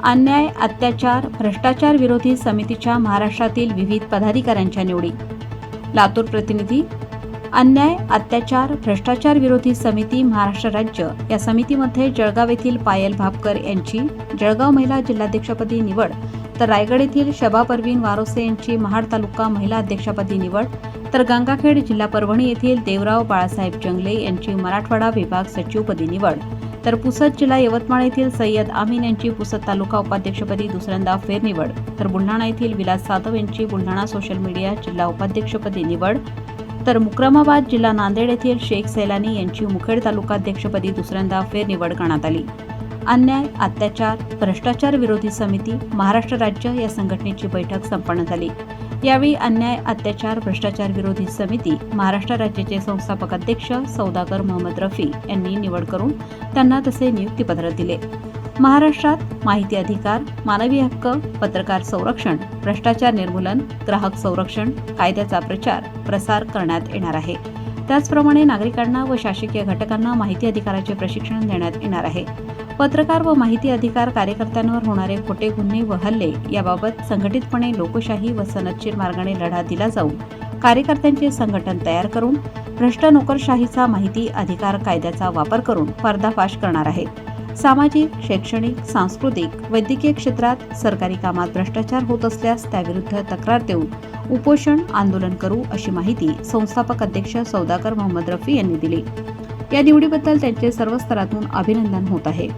अन्याय, अत्याचार, भ्रष्टाचार विरोधी समितीच्या महाराष्ट्रातील विविध पदाधिकाऱ्यांच्या निवडी. लातूर प्रतिनिधी. अन्याय, अत्याचार, भ्रष्टाचार विरोधी समिती महाराष्ट्र राज्य या समितीमध्ये जळगाव येथील पायल भापकर यांची जळगाव महिला जिल्हाध्यक्षपदी निवड, तर रायगड येथील शबा परवीन वारोसे यांची महाड तालुका महिला अध्यक्षपदी निवड, तर गंगाखेड जिल्हा परभणी येथील देवराव बाळासाहेब जंगले यांची मराठवाडा विभाग सचिवपदी निवड, तर पुसद जिल्हा यवतमाळ येथील सय्यद आमीन यांची पुसद तालुका उपाध्यक्षपदी दुसऱ्यांदा फेरनिवड, तर बुलढाणा येथील विलास जाधव यांची बुलढाणा सोशल मीडिया जिल्हा उपाध्यक्षपदी निवड, तर मुक्रमाबाद जिल्हा नांदेड येथील शेख सैलानी यांची मुखेड तालुका अध्यक्षपदी दुसऱ्यांदा फेरनिवड करण्यात आली. अन्याय, अत्याचार, भ्रष्टाचार विरोधी समिती महाराष्ट्र राज्य या संघटनेची बैठक संपन्न झाली. यावेळी अन्याय, अत्याचार, भ्रष्टाचार विरोधी समिती महाराष्ट्र राज्याचे संस्थापक अध्यक्ष सौदागर मोहम्मद रफी यांनी निवड करून त्यांना तसे नियुक्तीपत्र दिले. महाराष्ट्रात माहिती अधिकार, मानवी हक्क, पत्रकार संरक्षण, भ्रष्टाचार निर्मूलन, ग्राहक संरक्षण कायद्याचा प्रचार प्रसार करण्यात येणार आहे. त्याचप्रमाणे नागरिकांना व शासकीय घटकांना माहिती अधिकाराचे प्रशिक्षण देण्यात येणार आहे. पत्रकार व माहिती अधिकार कार्यकर्त्यांवर होणारे खोटे गुन्हे व हल्ले याबाबत संघटितपणे लोकशाही व सनदशीर मार्गाने लढा दिला जाऊन कार्यकर्त्यांचे संघटन तयार करून भ्रष्ट नोकरशाहीचा माहिती अधिकार कायद्याचा वापर करून पर्दाफाश करणार आहे. सामाजिक, शैक्षणिक, सांस्कृतिक, वैद्यकीय क्षेत्रात सरकारी कामात भ्रष्टाचार होत असल्यास त्याविरुद्ध तक्रार देऊन उपोषण आंदोलन करू अशी माहिती संस्थापक अध्यक्ष सौदागर मोहम्मद रफी यांनी दिली. या निवडीबद्दल त्यांचे सर्व स्तरातून अभिनंदन होत आहे.